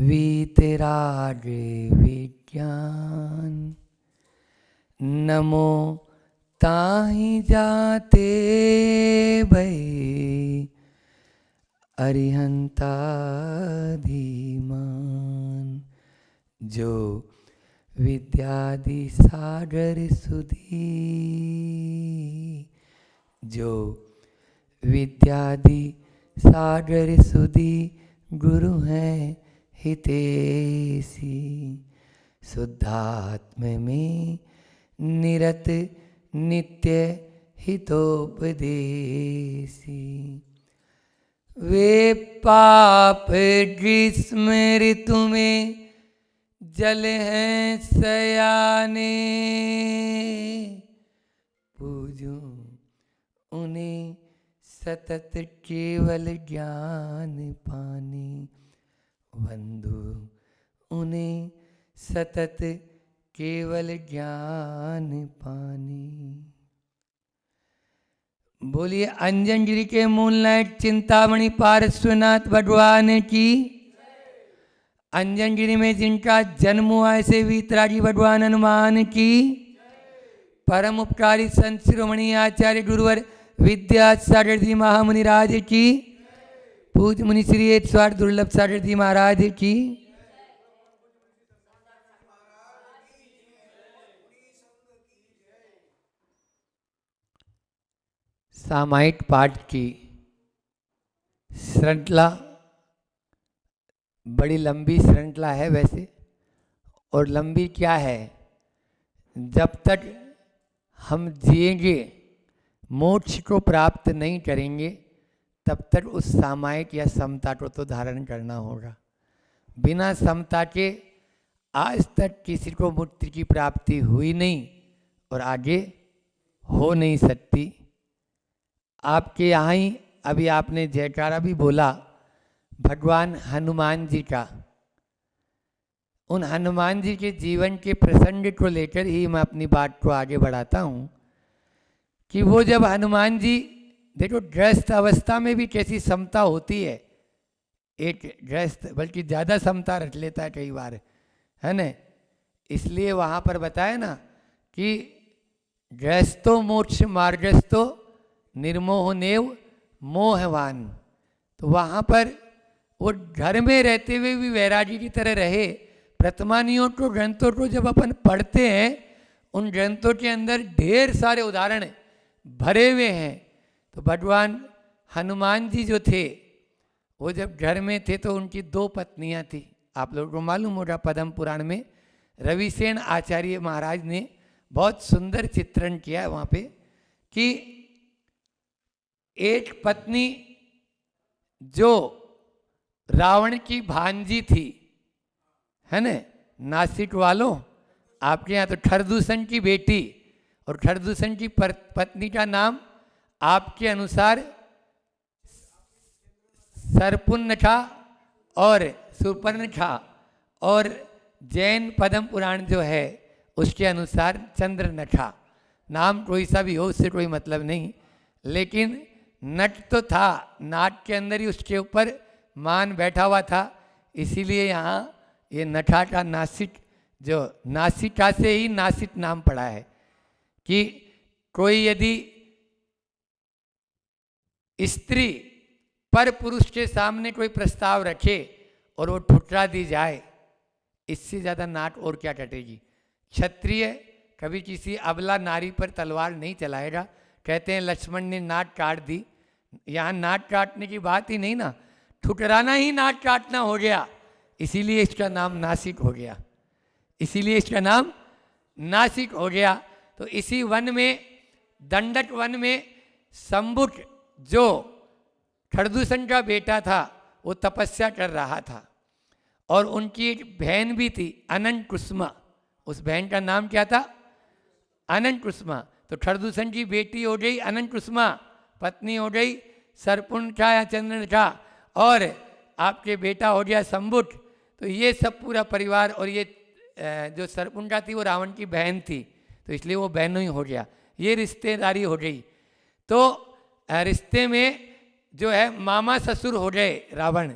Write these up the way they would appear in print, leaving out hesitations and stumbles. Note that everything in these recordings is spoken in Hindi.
वीतराग विज्ञान। नमो ताहि जाते भई अरिहंता धीमान। जो विद्यादि सागर सुधी, जो विद्यादि सागर सुधी गुरु हैं हितेशी। शुद्धात्म में निरत नित्य हितोपदेशी। वे पाप ग्रीष्म ऋतु में जल हैं सयाने। पूजूं उन्हें सतत केवल ज्ञान पाने। वंदु उन्हें सतत केवल ज्ञान पाने। बोलिए अंजनगिरी के मूलनायक चिंतामणि पार्श्वनाथ भगवान की। अंजनगिरी में जिनका जन्म हुआ ऐसे वीतरागी भगवान हनुमान की। परम उपकारी संत शिरोमणि आचार्य गुरुवर विद्यासागर जी महामुनिराज की। पूज्य मुनि श्री 108 दुर्लभ सागर जी महाराज की। सामायिक पाठ की श्रृंखला बड़ी लंबी श्रृंखला है वैसे। और लंबी क्या है, जब तक हम जिएंगे मोक्ष को प्राप्त नहीं करेंगे तब तक उस सामायिक या समता को तो धारण करना होगा। बिना समता के आज तक किसी को मुक्ति की प्राप्ति हुई नहीं और आगे हो नहीं सकती। आपके यहाँ ही अभी आपने जयकारा भी बोला भगवान हनुमान जी का। उन हनुमान जी के जीवन के प्रसंग को लेकर ही मैं अपनी बात को आगे बढ़ाता हूँ कि वो जब हनुमान जी, देखो गृहस्थ अवस्था में भी कैसी समता होती है। एक गृहस्थ बल्कि ज़्यादा समता रख लेता है कई बार, है न। इसलिए वहाँ पर बताया ना कि गृहस्थो मोक्ष मार्गस्थो निर्मोह नेव मोहवान। तो वहाँ पर वो घर में रहते हुए भी वैरागी की तरह रहे। प्रथमानियों को ग्रंथों को जब अपन पढ़ते हैं उन ग्रंथों के अंदर ढेर सारे उदाहरण भरे हुए हैं। तो भगवान हनुमान जी जो थे वो जब घर में थे तो उनकी 2 पत्नियां थी। आप लोगों को मालूम होगा पद्म पुराण में रविसेन आचार्य महाराज ने बहुत सुंदर चित्रण किया है वहाँ पे कि एक पत्नी जो रावण की भांजी थी, है न, नासिक वालों, आपके यहाँ तो खरदूषण की बेटी, और खरदूषण की पत्नी का नाम आपके अनुसार सरपुन्नखा और सुपर्णखा, और जैन पद्म पुराण जो है उसके अनुसार चंद्रनखा। नाम कोई सा भी हो उससे कोई मतलब नहीं, लेकिन नट तो था, नाट के अंदर ही उसके ऊपर मान बैठा हुआ था। इसीलिए यहाँ ये नखा का नासिक, जो नासिका से ही नासिक नाम पड़ा है कि कोई यदि स्त्री पर पुरुष के सामने कोई प्रस्ताव रखे और वो ठुकरा दी जाए, इससे ज़्यादा नाक और क्या कटेगी। क्षत्रिय कभी किसी अबला नारी पर तलवार नहीं चलाएगा। कहते हैं लक्ष्मण ने नाक काट दी। यहाँ नाक काटने की बात ही नहीं ना, ठुकराना ही नाक काटना हो गया। इसीलिए इसका नाम नासिक हो गया, इसीलिए इसका नाम नासिक हो गया। तो इसी वन में, दंडक वन में, शंभुक जो खरदूषण का बेटा था वो तपस्या कर रहा था और उनकी एक बहन भी थी अनंत कुसुमा। उस बहन का नाम क्या था? अनंत कुसुमा। तो खरदूषण की बेटी हो गई अनंत कुसुमा, पत्नी हो गई सरपुनखा या चंद्रनखा, और आपके बेटा हो गया शंभुक। तो ये सब पूरा परिवार, और ये जो सरपुनखा थी वो रावण की बहन थी, तो इसलिए वो बहनों ही हो गया। ये रिश्तेदारी हो गई। तो रिश्ते में जो है मामा ससुर हो गए रावण,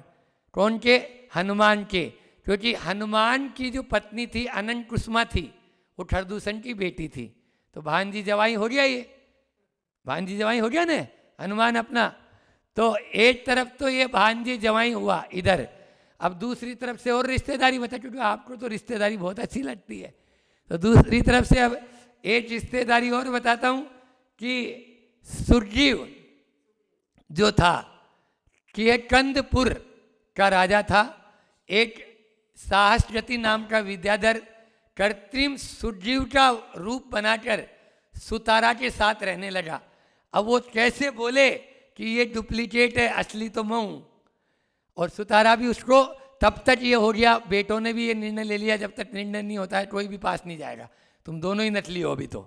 कौन के? हनुमान के। क्योंकि हनुमान की जो पत्नी थी अनंत कुसुमा थी, वो खरदूषण की बेटी थी, तो भांजी जवाई हो गया, ये भांजी जवाई हो गया ना हनुमान अपना। तो एक तरफ तो ये भांजी जवाई हुआ इधर, अब दूसरी तरफ से और रिश्तेदारी बता, क्योंकि आपको तो रिश्तेदारी बहुत अच्छी लगती है, तो दूसरी तरफ से अब एक रिश्तेदारी और बताता हूँ कि सुग्रीव जो था कि एक कंदपुर का राजा था, एक सहस्त्रवती नाम का विद्याधर कृत्रिम सुग्रीव का रूप बनाकर सुतारा के साथ रहने लगा। अब वो कैसे बोले कि ये डुप्लीकेट है, असली तो मैं हूँ, और सुतारा भी उसको, तब तक ये हो गया, बेटों ने भी ये निर्णय ले लिया, जब तक निर्णय नहीं होता है कोई भी पास नहीं जाएगा, तुम दोनों ही नकली हो अभी, तो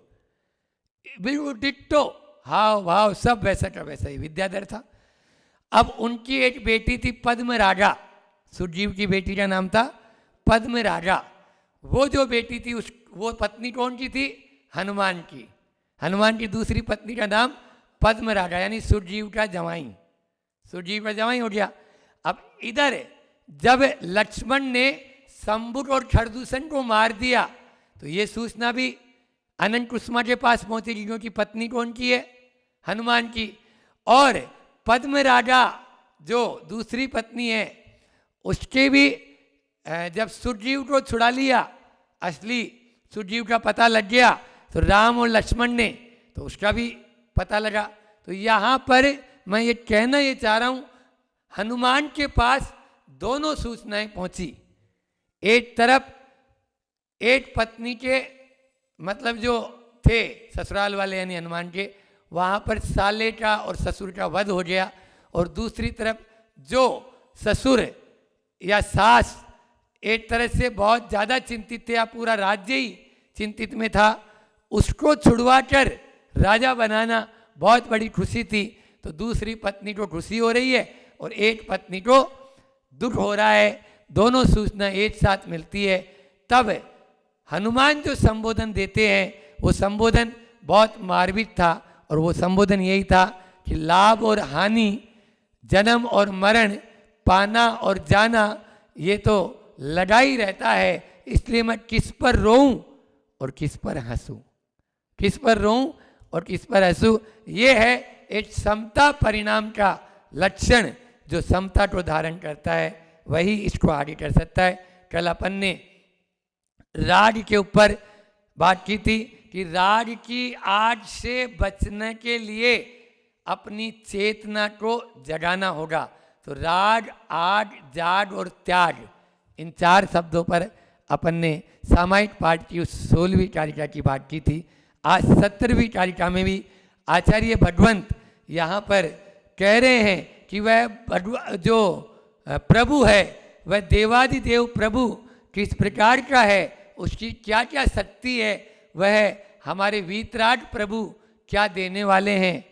बिल्कुल डिट्टो हाव भाव सब वैसा का वैसा ही विद्याधर था। अब उनकी एक बेटी थी पद्म राजा, सुग्रीव की बेटी का नाम था पद्म राजा। वो जो बेटी थी उस, वो पत्नी कौन की थी? हनुमान की। हनुमान की दूसरी पत्नी का नाम पद्म राजा, यानी सुग्रीव का जवाई, सुग्रीव का जवाई हो गया। अब इधर जब लक्ष्मण ने शंभुक और खरदूषण को मार दिया, तो ये सूचना भी अनंत कुसुमा के पास पहुंचेगी, क्योंकि पत्नी कौन की है? हनुमान की। और पद्म राजा जो दूसरी पत्नी है, उसके भी जब सुग्रीव को छुड़ा लिया, असली सुग्रीव का पता लग गया, तो राम और लक्ष्मण ने, तो उसका भी पता लगा। तो यहाँ पर मैं ये कहना ये चाह रहा हूँ, हनुमान के पास दोनों सूचनाएं पहुंची। एक तरफ एक पत्नी के मतलब जो थे ससुराल वाले यानी हनुमान के, वहाँ पर साले का और ससुर का वध हो गया, और दूसरी तरफ जो ससुर या सास एक तरह से बहुत ज़्यादा चिंतित थे, या पूरा राज्य ही चिंतित में था, उसको छुड़वा कर राजा बनाना बहुत बड़ी खुशी थी। तो दूसरी पत्नी को खुशी हो रही है और एक पत्नी को दुख हो रहा है, दोनों सूचना एक साथ मिलती है। तब हनुमान जो संबोधन देते हैं वो संबोधन बहुत मार्मिक था, और वो संबोधन यही था कि लाभ और हानि, जन्म और मरण, पाना और जाना, ये तो लगा ही रहता है, इसलिए मैं किस पर रोऊं और किस पर हंसूं, किस पर रोऊं और किस पर हंसूं। ये है एक समता परिणाम का लक्षण, जो समता को धारण करता है वही इसको आगे कर सकता है। कल अपन ने राग के ऊपर बात की थी कि राग की आग से बचने के लिए अपनी चेतना को जगाना होगा। तो राग, आग, जाग और त्याग, इन चार शब्दों पर अपन ने सामायिक पाठ की उस 16वीं कारिका की बात की थी। आज 17वीं कारिका में भी आचार्य भगवंत यहाँ पर कह रहे हैं कि वह जो प्रभु है, वह देवादिदेव प्रभु किस प्रकार का है, उसकी क्या क्या शक्ति है, वह हमारे वीतराग प्रभु क्या देने वाले हैं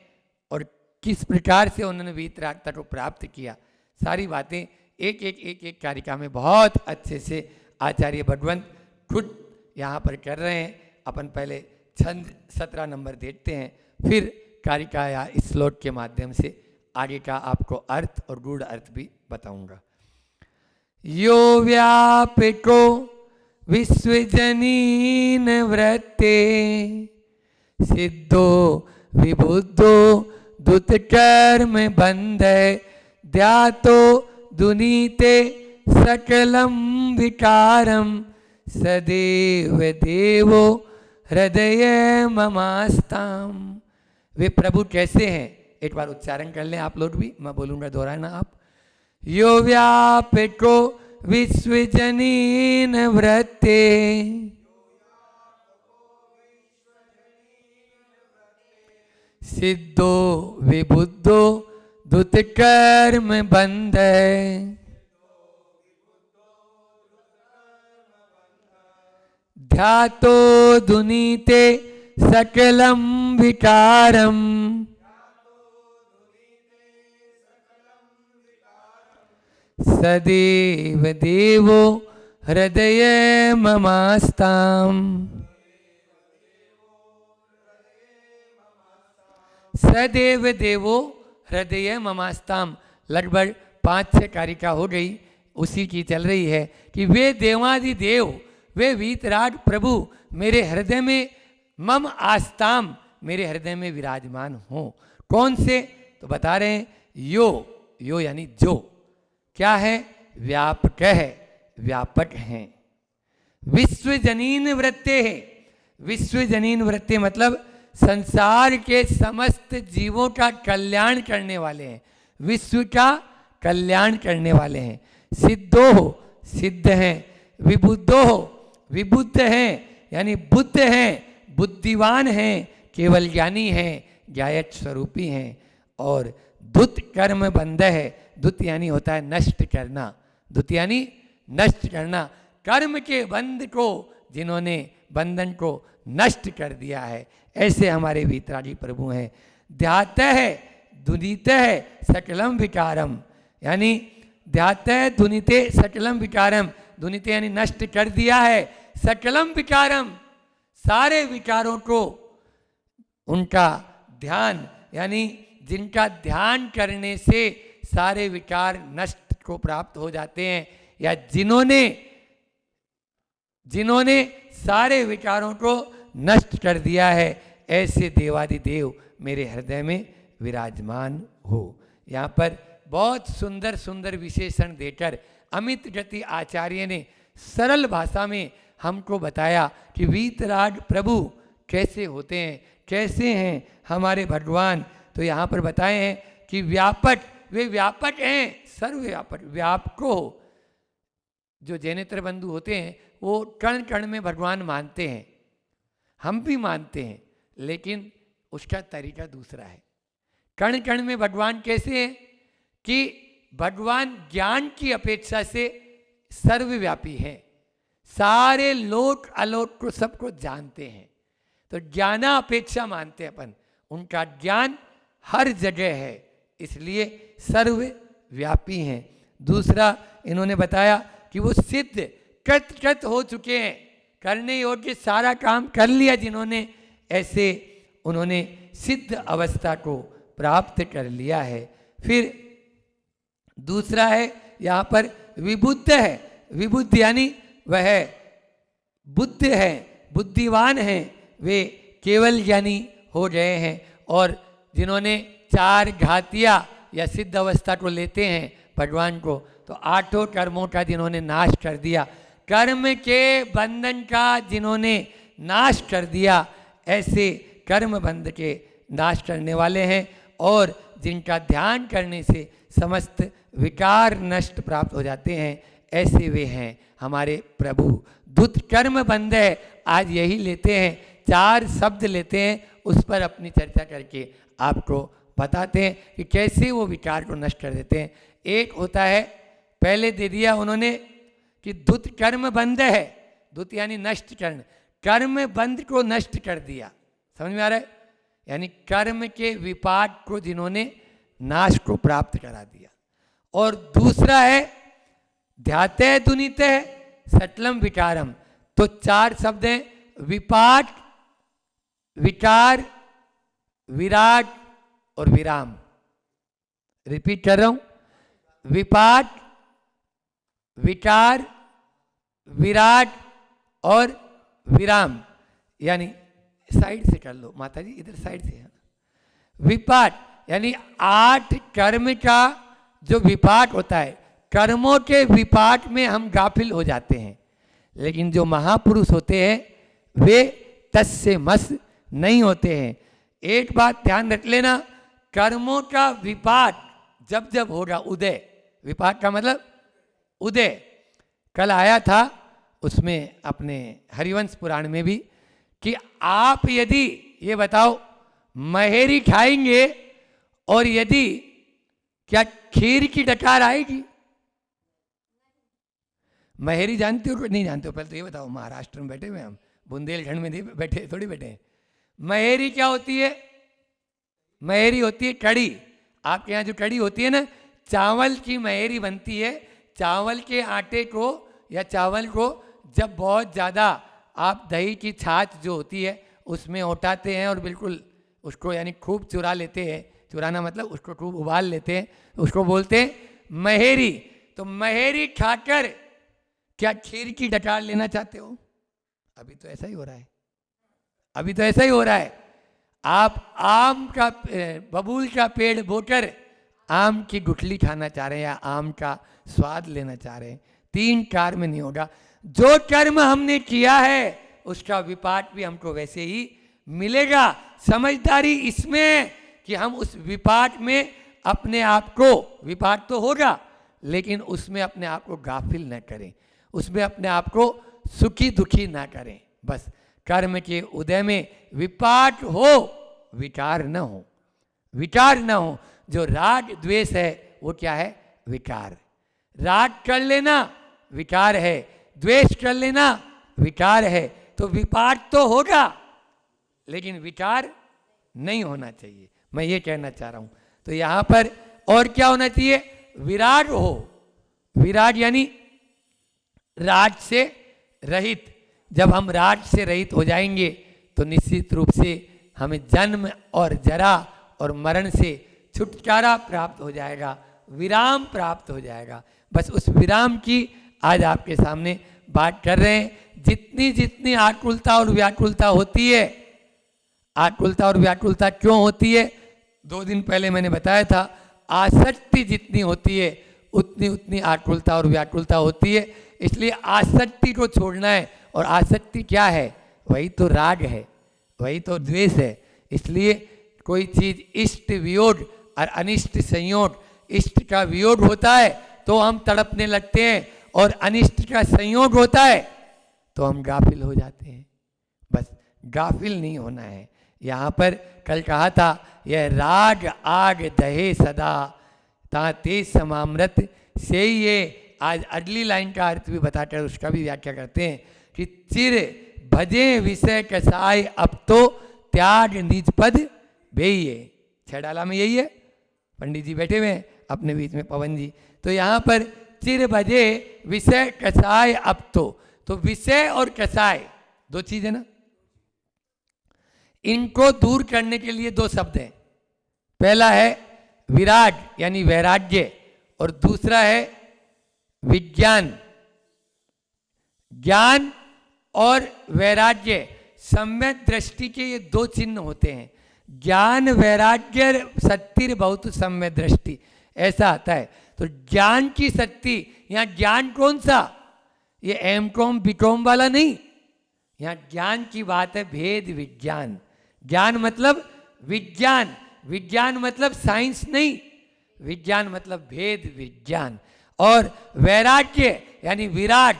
और किस प्रकार से उन्होंने वीतरागता को प्राप्त किया। सारी बातें एक एक एक एक कारिका में बहुत अच्छे से आचार्य भगवंत खुद यहाँ पर कर रहे हैं। अपन पहले छंद 17 नंबर देखते हैं, फिर कारिका या श्लोक के माध्यम से आगे का आपको अर्थ और गूढ़ अर्थ भी बताऊंगा। यो व्यापिको विश्वजनीन वृत्ते, सिद्धो विबुद्धो दुतकर्म बंधे, ध्यातो दुनीते सकलम विकारम, सदैव देवो हृदय ममास्ताम। वे प्रभु कैसे हैं, एक बार उच्चारण कर लें आप लोग भी, मैं बोलूँगा दोहराना आप। यो व्यापिको विश्वजनीन वृत्ते, सिद्धो विबुद्धो दुतकर्म बंधे, ध्यातो दुनीते सकलम विकारम, सदैव देवो हृदय ममास्ताम। सदैव देवो हृदय ममास्ताम। लगभग 5-6 कारिका हो गई। उसी की चल रही है कि वे देवादिदेव, वे वीतराग प्रभु मेरे हृदय में मम आस्ताम, मेरे हृदय में विराजमान हो। कौन से? तो बता रहे हैं यो यानी जो क्या है, व्यापक है, व्यापक हैं। विश्वजनीन वृत्ते है, विश्वजनीन वृत्ते मतलब संसार के समस्त जीवों का कल्याण करने वाले हैं, विश्व का कल्याण करने वाले हैं। सिद्धो हो, सिद्ध हैं। विबुद्धो हो, विबुद्ध हैं यानी बुद्ध हैं, बुद्धिवान हैं, केवल ज्ञानी हैं, ज्ञायत स्वरूपी हैं। और दुत कर्म बंध है, दुत यानी होता है नष्ट करना, दुत यानी नष्ट करना। कर्म के बंध को जिन्होंने बंधन को नष्ट कर दिया है, ऐसे हमारे वीतरागी प्रभु हैं। ध्यात है, दुनित है, सकलम विकारम, यानी ध्यात है, दुनिते, सकलम विकारम, दुनिते यानी नष्ट कर दिया है, सकलम विकारम, सारे विकारों को उनका ध्यान, यानी जिनका ध्यान करने से सारे विकार नष्ट को प्राप्त हो जाते हैं, या जिन्होंने सारे विकारों को नष्ट कर दिया है, ऐसे देवादिदेव मेरे हृदय में विराजमान हो। यहाँ पर बहुत सुंदर सुंदर विशेषण देकर अमित गति आचार्य ने सरल भाषा में हमको बताया कि वीतराग प्रभु कैसे होते हैं, कैसे हैं हमारे भगवान। तो यहाँ पर बताए हैं कि व्यापक, वे व्यापक हैं, सर्वव्यापक, व्यापको। जो जैनेतर बंधु होते हैं वो कण कण में भगवान मानते हैं, हम भी मानते हैं, लेकिन उसका तरीका दूसरा है। कण कण में भगवान कैसे हैं कि भगवान ज्ञान की अपेक्षा से सर्वव्यापी हैं, सारे लोक अलोक को सबको जानते हैं, तो ज्ञाना अपेक्षा मानते हैं अपन, उनका ज्ञान हर जगह है, इसलिए सर्वव्यापी हैं। दूसरा इन्होंने बताया कि वो सिद्ध कृत हो चुके हैं, करने योग्य सारा काम कर लिया जिन्होंने, ऐसे उन्होंने सिद्ध अवस्था को प्राप्त कर लिया है। फिर दूसरा है यहाँ पर विबुद्ध है, विबुद्ध यानी वह बुद्ध है, बुद्धिवान हैं, वे केवल ज्ञानी हो गए हैं। और जिन्होंने चार घातिया या सिद्ध अवस्था को लेते हैं भगवान को, तो आठों कर्मों का जिन्होंने नाश कर दिया, कर्म के बंधन का जिन्होंने नाश कर दिया, ऐसे कर्म बंध के नाश करने वाले हैं। और जिनका ध्यान करने से समस्त विकार नष्ट प्राप्त हो जाते हैं, ऐसे वे हैं हमारे प्रभु। दुत कर्म बंध है, आज यही लेते हैं, चार शब्द लेते हैं, उस पर अपनी चर्चा करके आपको बताते हैं कि कैसे वो विकार को नष्ट कर देते हैं। एक होता है, पहले दे दिया उन्होंने कि दुत कर्म बंध है, दुत यानी नष्ट करना, कर्म बंध को नष्ट कर दिया, समझ में आ रहा है, यानी कर्म के विपाक को जिन्होंने नाश को प्राप्त करा दिया। और दूसरा है ध्याते दुनित है सटलम विकारम, तो चार शब्द हैं, विपाक, विकार, विराट और विराम। रिपीट कर रहा हूं, विपाक, विकार, विराट और विराम, यानी साइड से कर लो माता जी, इधर साइड से। विपाक यानी 8 कर्म का जो विपाक होता है, कर्मों के विपाक में हम गाफिल हो जाते हैं, लेकिन जो महापुरुष होते हैं वे तस्य मस नहीं होते हैं। एक बात ध्यान रख लेना, कर्मों का विपाक जब जब होगा, उदय, विपाक का मतलब उदय, कल आया था उसमें अपने हरिवंश पुराण में भी, कि आप यदि ये बताओ महेरी खाएंगे और यदि क्या खीर की डकार आएगी? महेरी जानते हो कि नहीं जानते हो? पहले तो ये बताओ, महाराष्ट्र में बैठे हुए हम, बुंदेलखंड में नहीं बैठे, थोड़ी बैठे हैं। महेरी क्या होती है? महेरी होती है कड़ी। आपके यहाँ जो कड़ी होती है ना, चावल की महेरी बनती है। चावल के आटे को या चावल को जब बहुत ज़्यादा आप दही की छाछ जो होती है उसमें उठाते हैं और बिल्कुल उसको यानी खूब चुरा लेते हैं, चुराना मतलब उसको खूब उबाल लेते हैं, उसको बोलते हैं महेरी। तो महेरी खाकर क्या खीर की डकार लेना चाहते हो? अभी तो ऐसा ही हो रहा है, अभी तो ऐसा ही हो रहा है। आप आम का बबूल का पेड़ बोकर आम की गुठली खाना चाह रहे हैं या आम का स्वाद लेना चाह रहे हैं। 3 कार में नहीं होगा। जो कर्म हमने किया है उसका विपाक भी हमको वैसे ही मिलेगा। समझदारी इसमें कि हम उस विपाक में अपने आप को, विपाक तो होगा लेकिन उसमें अपने आप को गाफिल न करें, उसमें अपने आप को सुखी दुखी ना करें। बस कर्म के उदय में विपाक हो, विकार न हो, विकार न हो। जो राग द्वेष है वो क्या है? विकार। राग कर लेना विकार है, द्वेष कर लेना विकार है। तो विपाक तो होगा लेकिन विकार नहीं होना चाहिए, मैं ये कहना चाह रहा हूं। तो यहां पर और क्या होना चाहिए? विराग हो। विराग यानी राग से रहित। जब हम राग से रहित हो जाएंगे तो निश्चित रूप से हमें जन्म और जरा और मरण से छुटकारा प्राप्त हो जाएगा, विराम प्राप्त हो जाएगा। बस उस विराम की आज आपके सामने बात कर रहे हैं। जितनी जितनी आकुलता और व्याकुलता होती है, आकुलता और व्याकुलता क्यों होती है? 2 दिन पहले मैंने बताया था, आसक्ति जितनी होती है उतनी उतनी आकुलता और व्याकुलता होती है। इसलिए आसक्ति को छोड़ना है। और आसक्ति क्या है? वही तो राग है, वही तो द्वेष है। इसलिए कोई चीज इष्ट वियोग और अनिष्ट संयोग, इष्ट का वियोग होता है तो हम तड़पने लगते हैं और अनिष्ट का संयोग होता है तो हम गाफिल हो जाते हैं। बस गाफिल नहीं होना है। यहाँ पर कल कहा था, यह राग आग दहे सदा ताते समामृत से। ये आज अगली लाइन का अर्थ भी बताकर उसका भी व्याख्या करते हैं कि चिर भजे विषय कसाय अब तो त्याग निज पद बेइये। छेड़ाला में यही है, पंडित जी बैठे हुए हैं अपने बीच में, पवन जी। तो यहाँ पर चिर भजे विषय कसाय अब तो विषय और कसाय 2 चीज है ना, इनको दूर करने के लिए 2 शब्द हैं। पहला है विराग यानी वैराग्य और दूसरा है विज्ञान। ज्ञान और वैराग्य सम्यक दृष्टि के ये 2 चिन्ह होते हैं। ज्ञान वैराग्य सत्तिर बहुत सम्यक दृष्टि, ऐसा आता है। तो ज्ञान की शक्ति, यहाँ ज्ञान कौन सा? ये एम.कॉम बी.कॉम वाला नहीं, यहाँ ज्ञान की बात है, भेद विज्ञान। ज्ञान मतलब विज्ञान, विज्ञान मतलब साइंस नहीं, विज्ञान मतलब भेद विज्ञान। और वैराग्य यानी विराग,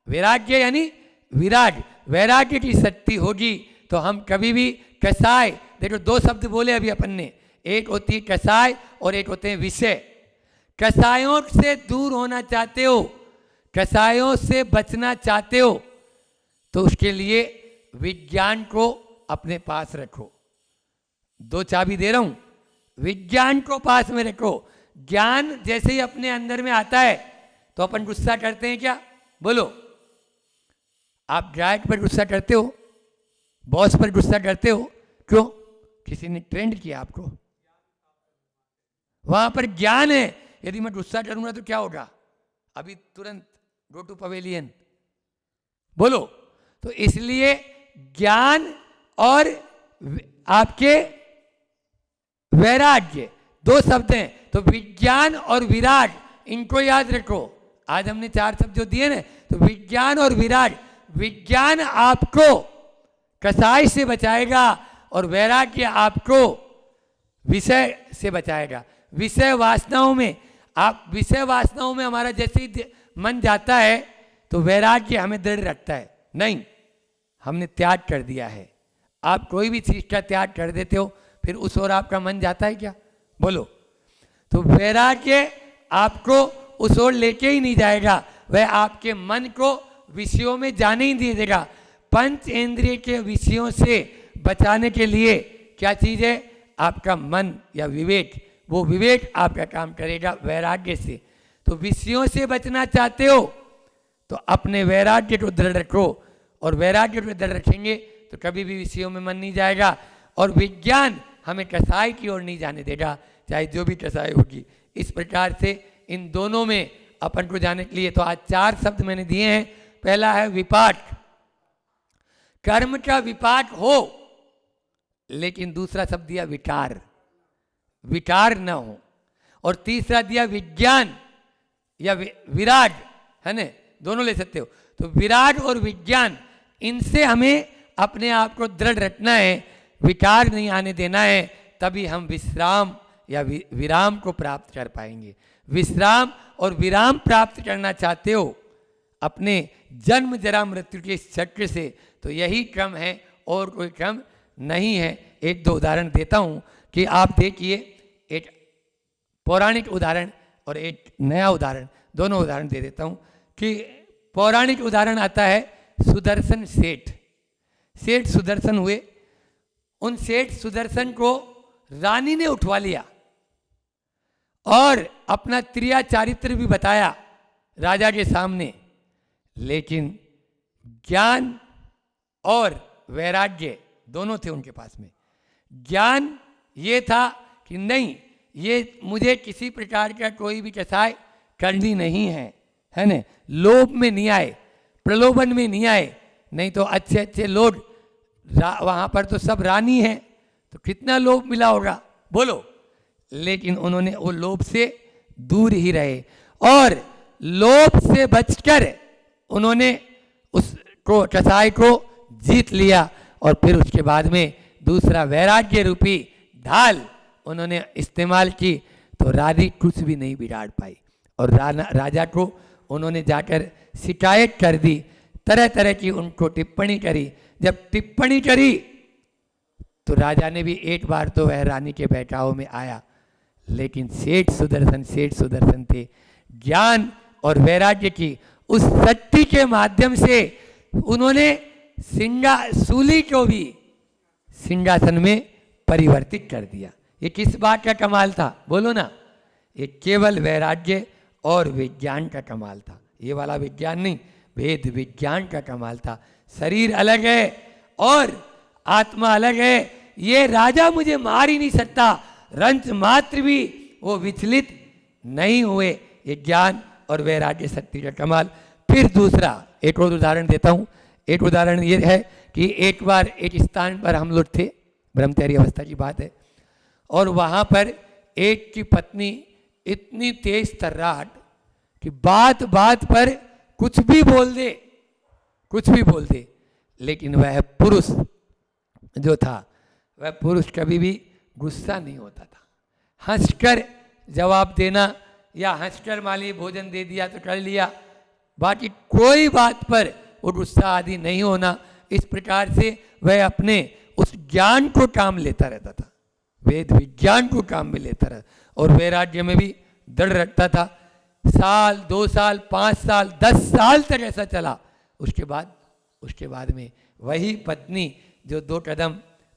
वैराग्य यानी विराग, वैराग्य की शक्ति होगी तो हम कभी भी कसाय, देखो 2 शब्द बोले अभी अपन ने, एक होती है कसाय और एक होते हैं विषय। कसायों से दूर होना चाहते हो, कसायों से बचना चाहते हो तो उसके लिए विज्ञान को अपने पास रखो। 2 चाबी दे रहा हूं, विज्ञान को पास में रखो। ज्ञान जैसे ही अपने अंदर में आता है तो अपन गुस्सा करते हैं क्या? बोलो, आप डायरेक्ट पर गुस्सा करते हो, बॉस पर गुस्सा करते हो, क्यों? किसी ने ट्रेंड किया आपको, वहां पर ज्ञान है। यदि मैं गुस्सा करूंगा तो क्या होगा? अभी तुरंत गो टू पवेलियन, बोलो। तो इसलिए ज्ञान और आपके वैराग्य 2 शब्द हैं। तो विज्ञान और विराग, इनको याद रखो। आज हमने 4 शब्द जो दिए ना, तो विज्ञान और विराग। विज्ञान आपको कसाय से बचाएगा और वैराग्य आपको विषय से बचाएगा। विषय वासनाओं में, आप विषय वासनाओं में हमारा जैसे ही मन जाता है तो वैराग्य हमें दृढ़ रखता है, नहीं, हमने त्याग कर दिया है। आप कोई भी चीज का त्याग कर देते हो फिर उस ओर आपका मन जाता है क्या? बोलो। तो वैराग्य आपको उस ओर लेके ही नहीं जाएगा, वह आपके मन को विषयों में जाने ही नहीं देगा। पंच इंद्रिय के विषयों से बचाने के लिए क्या चीज है? आपका मन या विवेक। वो विवेक आपका काम करेगा वैराग्य से। तो विषयों से बचना चाहते हो तो अपने वैराग्य को दृढ़ रखो, और वैराग्य को दृढ़ रखेंगे तो कभी भी विषयों में मन नहीं जाएगा। और विज्ञान हमें कसाई की ओर नहीं जाने देगा, चाहे जो भी कसाई होगी। इस प्रकार से इन दोनों में अपन को जाने के लिए। तो आज 4 शब्द मैंने दिए हैं। पहला है विपाक, कर्म का विपाक हो, लेकिन दूसरा शब्द दिया विकार, विकार न हो। और तीसरा दिया विज्ञान या विराग, है ना, दोनों ले सकते हो। तो विराग और विज्ञान, इनसे हमें अपने आप को दृढ़ रखना है, विकार नहीं आने देना है, तभी हम विश्राम या विराम को प्राप्त कर पाएंगे। विश्राम और विराम प्राप्त करना चाहते हो अपने जन्म जरा मृत्यु के चक्र से, तो यही क्रम है और कोई क्रम नहीं है। 1-2 उदाहरण देता हूँ कि आप देखिए, एक पौराणिक उदाहरण और एक नया उदाहरण, दोनों उदाहरण दे देता हूँ। कि पौराणिक उदाहरण आता है सुदर्शन सेठ। सेठ सुदर्शन हुए, उन सेठ सुदर्शन को रानी ने उठवा लिया और अपना त्रिया चारित्र भी बताया राजा के सामने, लेकिन ज्ञान और वैराग्य दोनों थे उनके पास में। ज्ञान ये था कि नहीं, ये मुझे किसी प्रकार का कोई भी कसाई करनी नहीं है ना, लोभ में नहीं आए, प्रलोभन में नहीं आए, नहीं तो अच्छे अच्छे लोग वहाँ पर तो सब रानी हैं, तो कितना लोभ मिला होगा बोलो। लेकिन उन्होंने वो लोभ से दूर ही रहे और लोभ से बचकर उन्होंने उसको, कसाई को जीत लिया। और फिर उसके बाद में दूसरा वैराग्य रूपी ढाल उन्होंने इस्तेमाल की, तो रानी कुछ भी नहीं बिगाड़ पाई। और राजा को उन्होंने जाकर शिकायत कर दी, तरह तरह की उनको टिप्पणी करी। जब टिप्पणी करी तो राजा ने भी एक बार तो वह रानी के बहकाव में आया, लेकिन सेठ सुदर्शन थे। ज्ञान और वैराग्य की उस शक्ति के माध्यम से उन्होंने सूली को भी सिंहासन में परिवर्तित कर दिया। ये किस बात का कमाल था बोलो ना? ये केवल वैराग्य और विज्ञान का कमाल था। ये वाला विज्ञान नहीं, वेद विज्ञान का कमाल था। शरीर अलग है और आत्मा अलग है। ये राजा मुझे मार ही नहीं सकता, रंच मात्र भी वो विचलित नहीं हुए। ये ज्ञान और वैराग्य शक्ति का कमाल। फिर दूसरा एक और उदाहरण देता हूँ। एक उदाहरण ये है कि एक बार एक स्थान पर हम लोग थे, ब्रह्मचारी अवस्था की बात है, और वहाँ पर एक की पत्नी इतनी तेज तर्राट कि बात बात पर कुछ भी बोल दे, लेकिन वह पुरुष जो था, वह पुरुष कभी भी गुस्सा नहीं होता था। हंसकर जवाब देना या हंसकर माली भोजन दे दिया तो कर लिया, बाकी कोई बात पर वो गुस्सा आदि नहीं होना। इस प्रकार से वह अपने उस ज्ञान को काम लेता रहता था, वेद विज्ञान को काम में लेता रहता, और वैराग्य में भी दृढ़ रखता था। साल 2 साल 5 साल 10 साल तक ऐसा चला। उसके बाद में वही पत्नी जो 2 कदम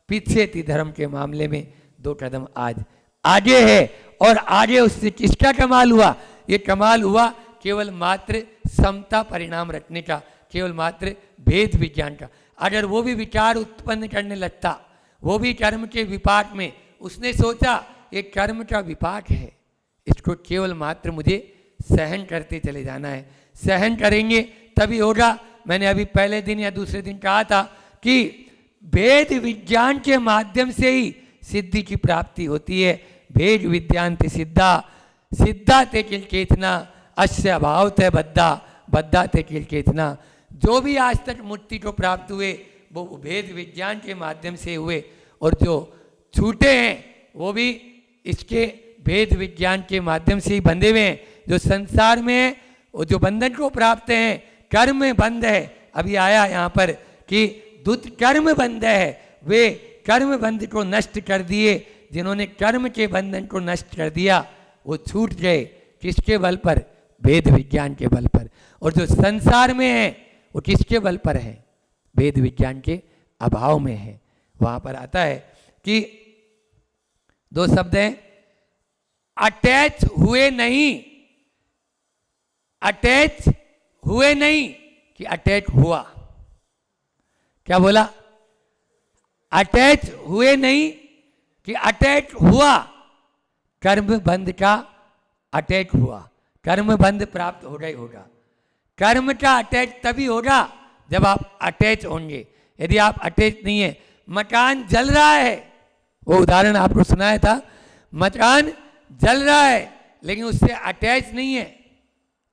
पीछे थी धर्म के मामले में, 2 कदम आज आगे है। और आगे उससे किसका कमाल हुआ? ये कमाल हुआ केवल मात्र समता परिणाम रखने का, केवल मात्र भेद विज्ञान का। अगर वो भी विचार उत्पन्न करने लगता, वो भी कर्म के विपाक में, उसने सोचा ये कर्म का विपाक है, इसको केवल मात्र मुझे सहन करते चले जाना है। सहन करेंगे तभी होगा। मैंने अभी पहले दिन या दूसरे दिन कहा था कि भेद विज्ञान के माध्यम से ही सिद्धि की प्राप्ति होती है। भेद विज्ञान ते सिद्धा ते किल चेतना, अस्य अभाव ते बद्धा ते किल चेतना। जो भी आज तक मुक्ति को प्राप्त हुए वो भेद विज्ञान के माध्यम से हुए, और जो छूटे हैं वो भी इसके भेद विज्ञान के माध्यम से ही बंधे हुए हैं। जो संसार में है वो जो बंधन को प्राप्त हैं, कर्म में बंध है। अभी आया यहाँ पर कि दुत कर्म बंध है, वे कर्म बंध को नष्ट कर दिए। जिन्होंने कर्म के बंधन को नष्ट कर दिया वो छूट गए। किसके बल पर? भेद विज्ञान के बल पर। और जो संसार में है वो किसके बल पर है? भेद विज्ञान के अभाव में है। वहां पर आता है कि 2 शब्द हैं, अटैच हुए नहीं, अटैच हुए नहीं कि अटैच हुआ। क्या बोला? अटैच हुए नहीं कि अटैच हुआ। कर्म बंध का अटैच हुआ, कर्म बंध प्राप्त होगा ही होगा। कर्म का अटैच तभी होगा जब आप अटैच होंगे। यदि आप अटैच नहीं है, मकान जल रहा है, वो उदाहरण आपको सुनाया था, मकान जल रहा है लेकिन उससे अटैच नहीं है,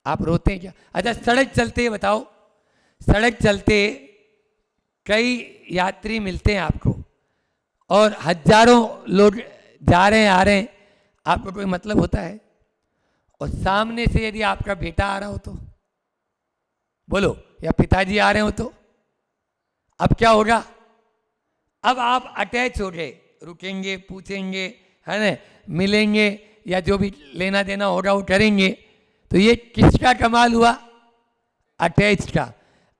आप रोते हैं क्या? अच्छा, सड़क चलते बताओ, सड़क चलते कई यात्री मिलते हैं आपको और हजारों लोग जा रहे हैं आ रहे हैं, आपको कोई मतलब होता है? और सामने से यदि आपका बेटा आ रहा हो तो बोलो, या पिताजी आ रहे हो तो अब क्या होगा? अब आप अटैच हो गए, रुकेंगे, पूछेंगे, है ना, मिलेंगे, या जो भी लेना देना होगा वो करेंगे। तो ये किसका कमाल हुआ? अटैच का।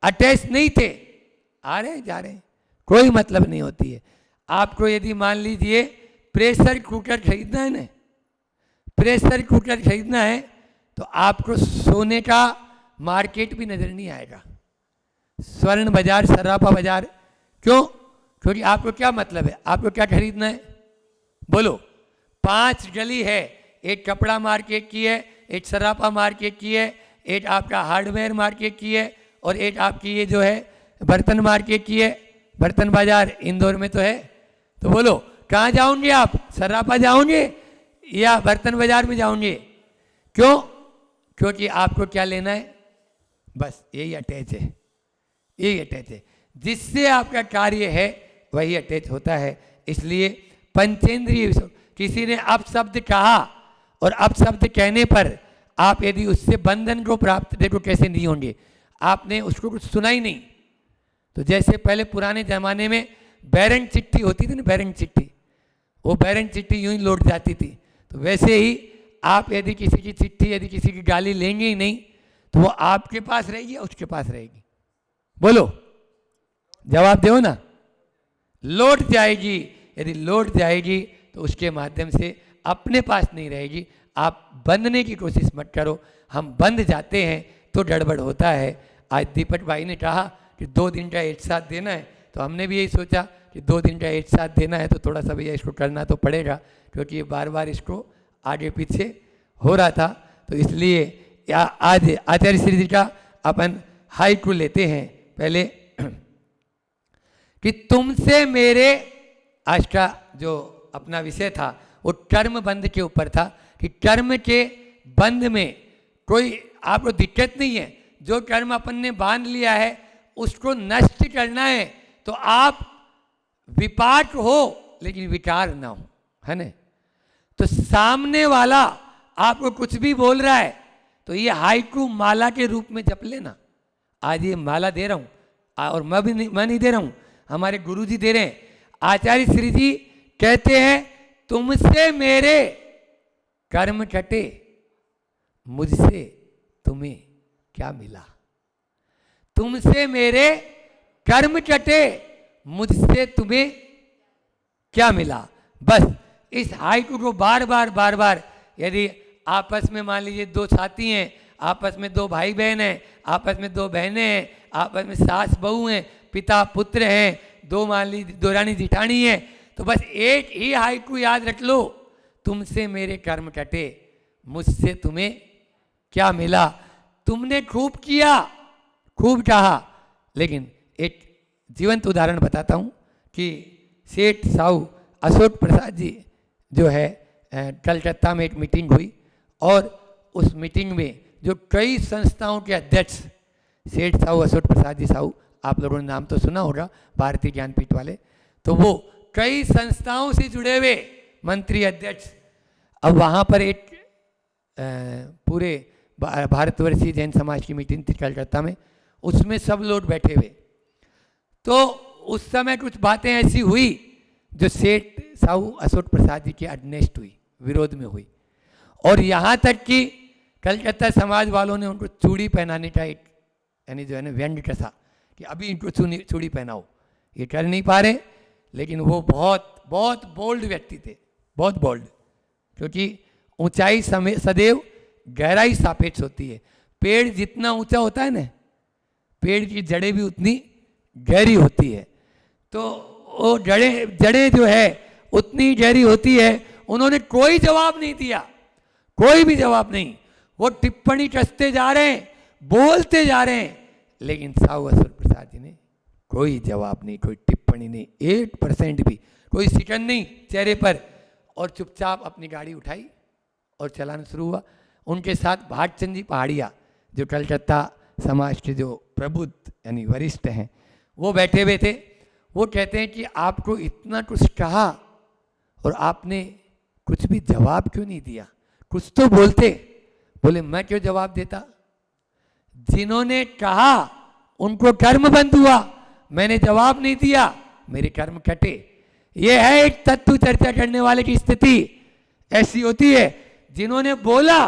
अटैच नहीं थे, आ रहे जा रहे, कोई मतलब नहीं होती है। आपको यदि मान लीजिए प्रेशर कुकर खरीदना है ना, प्रेशर कुकर खरीदना है तो आपको सोने का मार्केट भी नजर नहीं आएगा, स्वर्ण बाजार, सराफा बाजार। क्यों? क्योंकि आपको क्या मतलब है, आपको क्या खरीदना है? बोलो, 5 गली है, एक कपड़ा मार्केट की है, एक सराफा मार्केट की है, एक आपका हार्डवेयर मार्केट की है, और एक आपकी ये जो है बर्तन मार्केट की है, बर्तन बाजार इंदौर में तो है। तो बोलो कहाँ जाओगे आप? सराफा जाओगे या बर्तन बाजार में जाओगे? क्यों? क्योंकि आपको क्या लेना है? बस यही अटैच है, यही अटैच है, जिससे आपका कार्य है वही अटैच होता है। इसलिए पंचेंद्रिय विषय, किसी ने अपशब्द कहा और अपशब्द कहने पर आप यदि उससे बंधन को प्राप्त, देखो कैसे नहीं होंगे, आपने उसको कुछ सुना ही नहीं। तो जैसे पहले पुराने जमाने में बैरंग चिट्ठी होती थी ना, बैरंग चिट्ठी, वो बैरंग चिट्ठी यूं ही लौट जाती थी। तो वैसे ही आप यदि किसी की चिट्ठी, यदि किसी की गाली लेंगे ही नहीं तो वो आपके पास रहेगी या उसके पास रहेगी? बोलो, जवाब दो ना। लौट जाएगी, यदि लौट जाएगी तो उसके माध्यम से अपने पास नहीं रहेगी। आप बंधने की कोशिश मत करो, हम बंध जाते हैं तो गड़बड़ होता है। आज दीपक भाई ने कहा कि 2 दिन का एक साथ देना है, तो हमने भी यही सोचा कि 2 दिन का एक साथ देना है तो थोड़ा सा भैया इसको करना तो पड़ेगा, क्योंकि ये बार बार इसको आगे पीछे हो रहा था। तो इसलिए आज आचार्य श्री जी का अपन हाइकू लेते हैं पहले कि तुमसे मेरे, आज का जो अपना विषय था वो कर्म बंध के ऊपर था, कि कर्म के बंध में कोई आपको दिक्कत नहीं है। जो कर्म अपन ने बांध लिया है उसको नष्ट करना है तो आप विपाक हो लेकिन विकार ना हो, है ना। तो सामने वाला आपको कुछ भी बोल रहा है तो ये हाइकू माला के रूप में जप लेना। आज ये माला दे रहा हूं और मैं नहीं दे रहा हूं, हमारे गुरुजी दे रहे हैं। आचार्य श्री जी कहते हैं तुमसे मेरे कर्म कटे, मुझसे तुम्हें क्या मिला? तुमसे मेरे कर्म कटे, मुझसे तुम्हें क्या मिला? बस इस हाइकू को बार बार यदि आपस में मान लीजिए 2 साथी हैं, आपस में 2 भाई बहन हैं, आपस में 2 बहनें हैं, आपस में सास बहू हैं, पिता पुत्र हैं, 2 मान लीजिए देवरानी जिठानी है, तो बस एक ही हाइकू याद रख लो, तुमसे मेरे कर्म कटे, मुझसे तुम्हें क्या मिला? तुमने खूब किया, खूब कहा, लेकिन एक जीवंत उदाहरण बताता हूँ कि सेठ साहू अशोक प्रसाद जी जो है कलकत्ता में एक मीटिंग हुई और उस मीटिंग में जो कई संस्थाओं के अध्यक्ष, सेठ साहू अशोक प्रसाद जी साहू, आप लोगों ने नाम तो सुना होगा, भारतीय ज्ञानपीठ वाले, तो वो कई संस्थाओं से जुड़े हुए मंत्री अध्यक्ष। अब वहाँ पर एक पूरे भारतवर्षीय जैन समाज की मीटिंग थी कलकत्ता में, उसमें सब लोग बैठे हुए। तो उस समय कुछ बातें ऐसी हुई जो सेठ साहू अशोक प्रसाद जी के अगेंस्ट हुई, विरोध में हुई, और यहाँ तक कि कलकत्ता समाज वालों ने उनको चूड़ी पहनाने का एक यानी जो है ना व्यंग कसा कि अभी इनको चूड़ी पहनाओ। ये कर नहीं पा रहे, लेकिन वो बहुत बहुत बोल्ड व्यक्ति थे, बहुत बोल्ड, क्योंकि ऊंचाई सदैव गहराई सापेक्ष होती है। पेड़ जितना ऊंचा होता है ना, पेड़ की जड़ें भी उतनी गहरी होती है, तो वो जड़ें जो है उतनी गहरी होती है। उन्होंने कोई जवाब नहीं दिया, कोई भी जवाब नहीं। वो टिप्पणी कसते जा रहे हैं, बोलते जा रहे हैं, लेकिन साहू असुर प्रसाद जी ने कोई जवाब नहीं, कोई टिप्पणी नहीं, 1% भी, कोई सिकन नहीं चेहरे पर, और चुपचाप अपनी गाड़ी उठाई और चलाना शुरू हुआ। उनके साथ भाटचंद जी पहाड़िया, जो कलकत्ता समाज के जो प्रबुद्ध यानी वरिष्ठ हैं, वो बैठे हुए थे। वो कहते हैं कि आपको इतना कुछ कहा और आपने कुछ भी जवाब क्यों नहीं दिया, कुछ तो बोलते। बोले मैं क्यों जवाब देता, जिन्होंने कहा उनको कर्म बंद हुआ, मैंने जवाब नहीं दिया, मेरे कर्म कटे। ये है एक तत्व चर्चा करने वाले की स्थिति ऐसी होती है। जिन्होंने बोला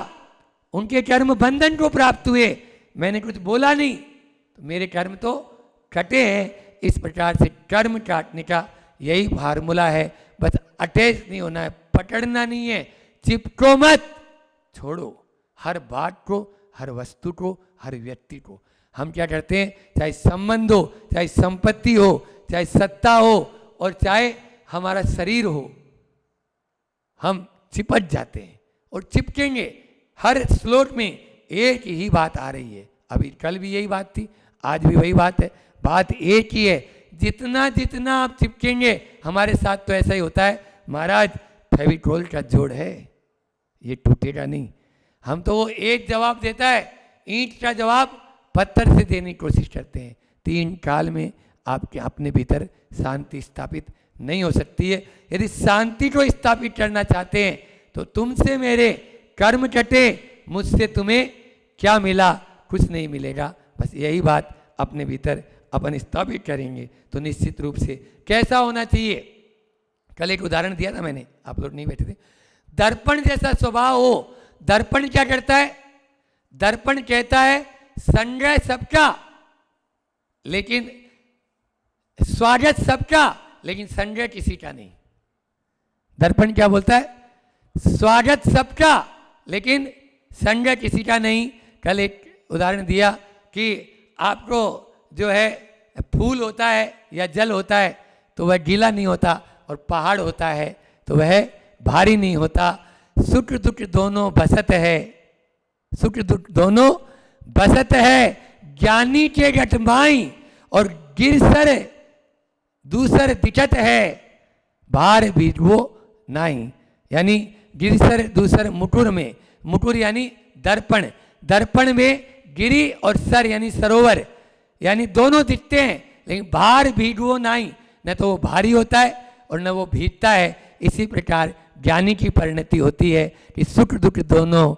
उनके कर्म बंधन को प्राप्त हुए, मैंने कुछ बोला नहीं तो मेरे कर्म तो कटे हैं। इस प्रकार से कर्म काटने का यही फार्मूला है। बस अटैच नहीं होना है, पकड़ना नहीं है, चिपको मत, छोड़ो हर बात को, हर वस्तु को, हर व्यक्ति को। हम क्या करते हैं, चाहे संबंध हो, चाहे संपत्ति हो, चाहे सत्ता हो और चाहे हमारा शरीर हो, हम चिपट जाते हैं और चिपकेंगे। हर श्लोक में एक ही बात आ रही है। अभी कल भी यही बात थी, आज भी वही बात है। बात एक ही है, जितना जितना आप चिपकेंगे, हमारे साथ तो ऐसा ही होता है महाराज, फेविकोल का जोड़ है, ये टूटेगा नहीं। हम तो वो एक जवाब देता है, ईंट का जवाब पत्थर से देने की कोशिश करते हैं। 3 काल में आपके अपने भीतर शांति स्थापित नहीं हो सकती है। यदि शांति को स्थापित करना चाहते हैं तो तुमसे मेरे कर्म कटे, मुझसे तुम्हें क्या मिला, कुछ नहीं मिलेगा। बस यही बात अपने भीतर अपन स्थापित करेंगे तो निश्चित रूप से कैसा होना चाहिए। कल एक उदाहरण दिया था मैंने, आप लोग नहीं बैठे थे। दर्पण जैसा स्वभाव हो। दर्पण क्या करता है, दर्पण कहता है संग्रह सबका लेकिन स्वागत सबका, लेकिन संग्रह किसी का नहीं। दर्पण क्या बोलता है, स्वागत सबका लेकिन संग्रह किसी का नहीं। कल एक उदाहरण दिया कि आपको जो है फूल होता है या जल होता है तो वह गीला नहीं होता, और पहाड़ होता है तो वह भारी नहीं होता। सुख दुख दोनों बसत है, सुख दुख दोनों बसत है, ज्ञानी के घटमाई और गिरसर दूसर दिखत है, भार बीजवो नहीं। यानी गिरसर दूसर मुकुर में, मुकुर यानी दर्पण, दर्पण में गिरी और सर यानी सरोवर, यानी दोनों दिखते हैं लेकिन भार भीगवो नहीं, न तो वो भारी होता है और न वो भीगता है। इसी प्रकार ज्ञानी की परिणति होती है कि सुख दुख दोनों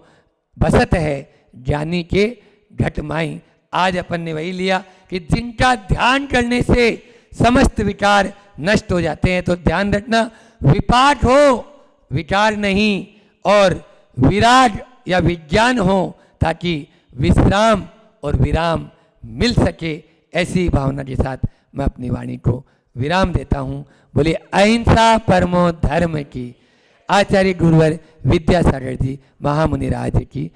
बसत है, ज्ञानी के घटमाई। आज अपन ने वही लिया कि जिनका ध्यान करने से समस्त विकार नष्ट हो जाते हैं। तो ध्यान रखना, विपाक हो, विकार नहीं, और विराट या विज्ञान हो, ताकि विश्राम और विराम मिल सके। ऐसी भावना के साथ मैं अपनी वाणी को विराम देता हूँ। बोले अहिंसा परमो धर्म की। आचार्य गुरुवर विद्यासागर जी महामुनि राज की।